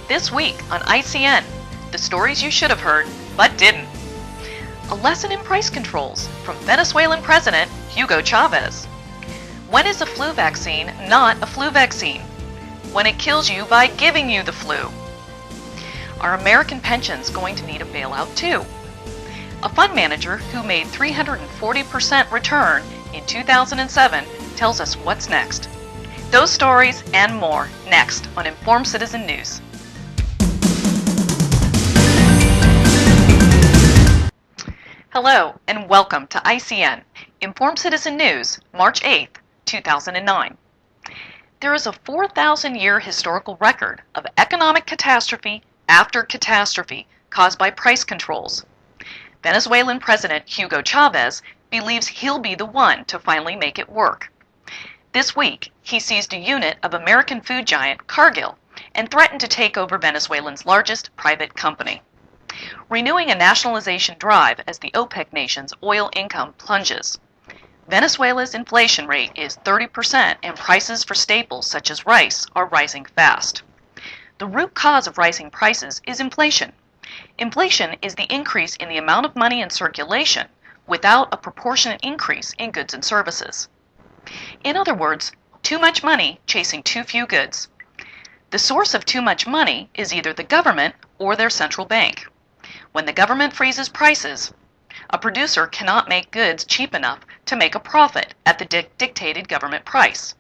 This week on ICN, the stories you should have heard but didn't. A lesson in price controls from Venezuelan President Hugo Chavez. When is a flu vaccine not a flu vaccine? When it kills you by giving you the flu. Are American pensions going to need a bailout too? A fund manager who made 340% return in 2007 tells us what's next. Those stories and more next on Informed Citizen News. Hello and welcome to ICN, Informed Citizen News, March 8th, 2009. There is a 4,000-year historical record of economic catastrophe after catastrophe caused by price controls. Venezuelan President Hugo Chavez believes he'll be the one to finally make it work. This week, he seized a unit of American food giant Cargill and threatened to take over Venezuelans' largest private company, renewing a nationalization drive as the OPEC nation's oil income plunges. Venezuela's inflation rate is 30% and prices for staples such as rice are rising fast. The root cause of rising prices is inflation. Inflation is the increase in the amount of money in circulation without a proportionate increase in goods and services. In other words, too much money chasing too few goods. The source of too much money is either the government or their central bank. When the government freezes prices, a producer cannot make goods cheap enough to make a profit at the dictated government price.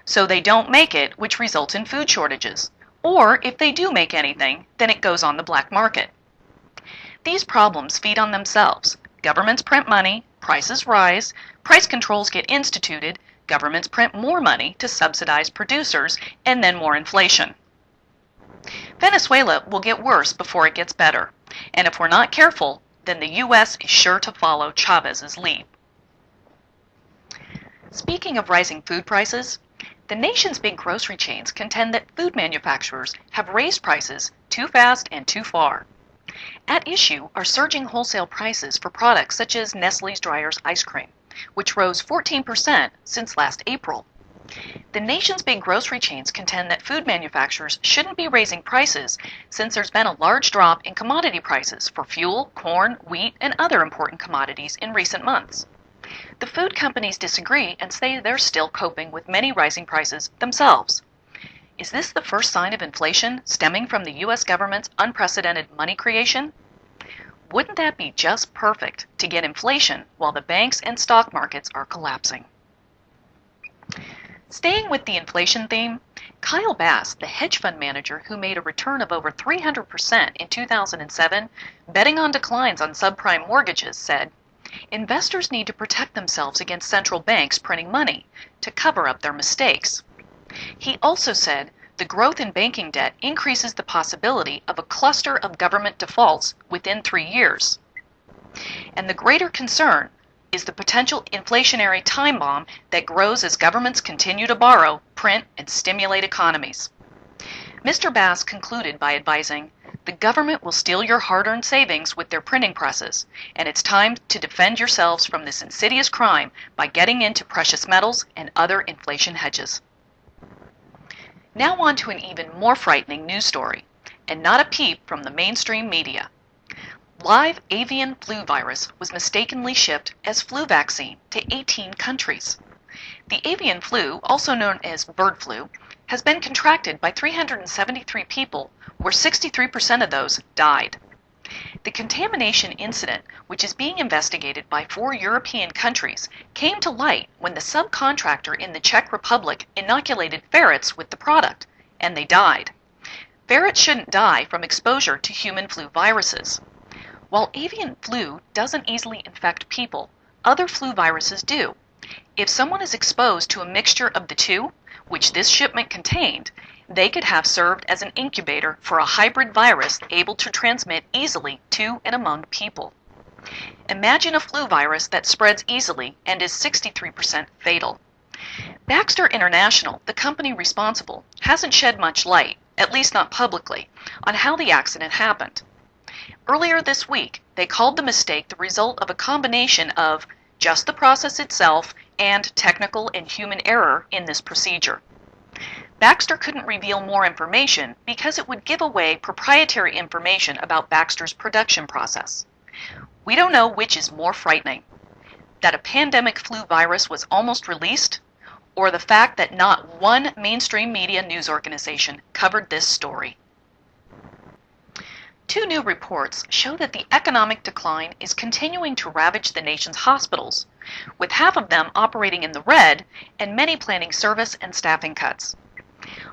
So they don't make it, which results in food shortages. Or if they do make anything, then it goes on the black market. These problems feed on themselves. Governments print money, prices rise, price controls get instituted, governments print more money to subsidize producers, and then more inflation. Venezuela will get worse before it gets better, and if we're not careful, then the U.S. is sure to follow Chavez's lead. Speaking of rising food prices, the nation's big grocery chains contend that food manufacturers have raised prices too fast and too far. At issue are surging wholesale prices for products such as Nestlé's Dreyer's ice cream, which rose 14% since last April. The nation's big grocery chains contend that food manufacturers shouldn't be raising prices since there's been a large drop in commodity prices for fuel, corn, wheat, and other important commodities in recent months. The food companies disagree and say they're still coping with many rising prices themselves. Is this the first sign of inflation stemming from the U.S. government's unprecedented money creation? Wouldn't that be just perfect to get inflation while the banks and stock markets are collapsing? Staying with the inflation theme, Kyle Bass, the hedge fund manager who made a return of over 300% in 2007, betting on declines on subprime mortgages, said, "Investors need to protect themselves against central banks printing money to cover up their mistakes." He also said the growth in banking debt increases the possibility of a cluster of government defaults within 3 years. And the greater concern is the potential inflationary time bomb that grows as governments continue to borrow, print, and stimulate economies. Mr. Bass concluded by advising, "The government will steal your hard-earned savings with their printing presses, and it's time to defend yourselves from this insidious crime by getting into precious metals and other inflation hedges." Now on to an even more frightening news story, and not a peep from the mainstream media. Live avian flu virus was mistakenly shipped as flu vaccine to 18 countries. The avian flu, also known as bird flu, has been contracted by 373 people, where 63% of those died. The contamination incident, which is being investigated by 4 European countries, came to light when the subcontractor in the Czech Republic inoculated ferrets with the product, and they died. Ferrets shouldn't die from exposure to human flu viruses. While avian flu doesn't easily infect people, other flu viruses do. If someone is exposed to a mixture of the two, which this shipment contained, they could have served as an incubator for a hybrid virus able to transmit easily to and among people. Imagine a flu virus that spreads easily and is 63% fatal. Baxter International, the company responsible, hasn't shed much light, at least not publicly, on how the accident happened. Earlier this week, they called the mistake the result of a combination of just the process itself and technical and human error in this procedure. Baxter couldn't reveal more information because it would give away proprietary information about Baxter's production process. We don't know which is more frightening, that a pandemic flu virus was almost released, or the fact that not one mainstream media news organization covered this story. Two new reports show that the economic decline is continuing to ravage the nation's hospitals, with half of them operating in the red and many planning service and staffing cuts.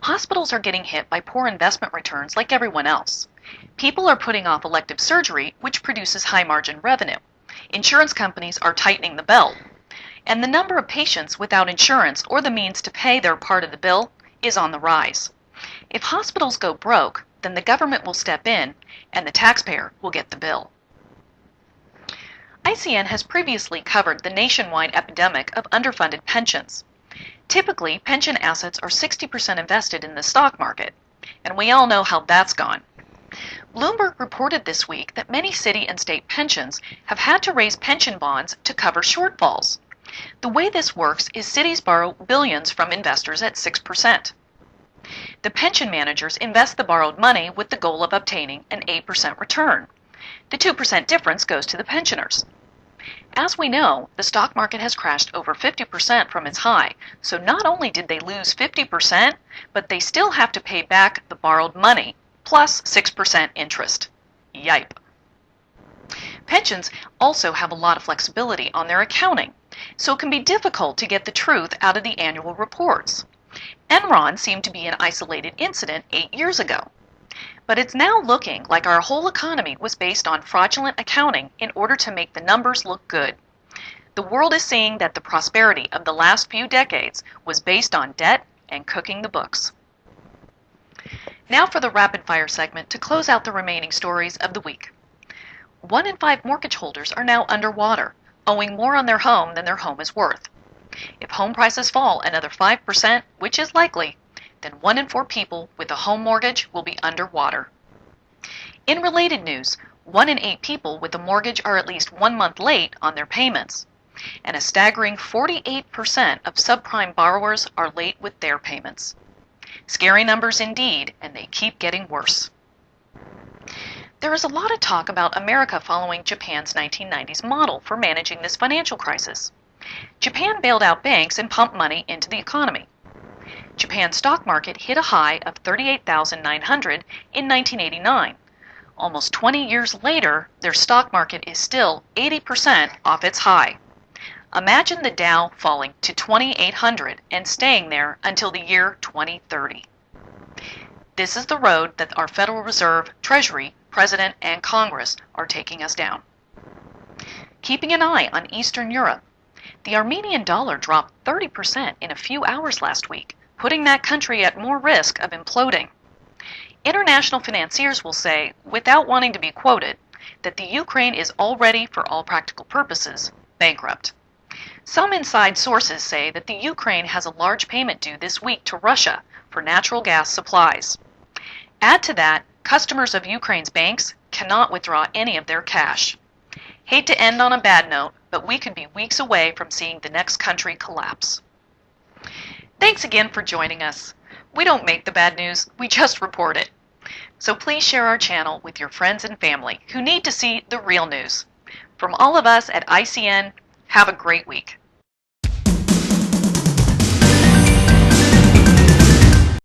Hospitals are getting hit by poor investment returns like everyone else. People are putting off elective surgery, which produces high-margin revenue. Insurance companies are tightening the belt, and the number of patients without insurance or the means to pay their part of the bill is on the rise. If hospitals go broke, then the government will step in and the taxpayer will get the bill. ICN has previously covered the nationwide epidemic of underfunded pensions. Typically, pension assets are 60% invested in the stock market, and we all know how that's gone. Bloomberg reported this week that many city and state pensions have had to raise pension bonds to cover shortfalls. The way this works is cities borrow billions from investors at 6%. The pension managers invest the borrowed money with the goal of obtaining an 8% return. The 2% difference goes to the pensioners. As we know, the stock market has crashed over 50% from its high, so not only did they lose 50%, but they still have to pay back the borrowed money, plus 6% interest. Yipe. Pensions also have a lot of flexibility on their accounting, so it can be difficult to get the truth out of the annual reports. Enron seemed to be an isolated incident 8 years ago. But it's now looking like our whole economy was based on fraudulent accounting in order to make the numbers look good. The world is seeing that the prosperity of the last few decades was based on debt and cooking the books. Now for the rapid fire segment to close out the remaining stories of the week. 1 in 5 mortgage holders are now underwater, owing more on their home than their home is worth. If home prices fall another 5%, which is likely, then 1 in 4 people with a home mortgage will be underwater. In related news, 1 in 8 people with a mortgage are at least 1 month late on their payments, and a staggering 48% of subprime borrowers are late with their payments. Scary numbers indeed, and they keep getting worse. There is a lot of talk about America following Japan's 1990s model for managing this financial crisis. Japan bailed out banks and pumped money into the economy. Japan's stock market hit a high of 38,900 in 1989. Almost 20 years later, their stock market is still 80% off its high. Imagine the Dow falling to 2,800 and staying there until the year 2030. This is the road that our Federal Reserve, Treasury, President, and Congress are taking us down. Keeping an eye on Eastern Europe, the Armenian dollar dropped 30% in a few hours last week, putting that country at more risk of imploding. International financiers will say, without wanting to be quoted, that the Ukraine is already, for all practical purposes, bankrupt. Some inside sources say that the Ukraine has a large payment due this week to Russia for natural gas supplies. Add to that, customers of Ukraine's banks cannot withdraw any of their cash. Hate to end on a bad note, but we could be weeks away from seeing the next country collapse. Thanks again for joining us. We don't make the bad news, we just report it. So please share our channel with your friends and family who need to see the real news. From all of us at ICN, have a great week.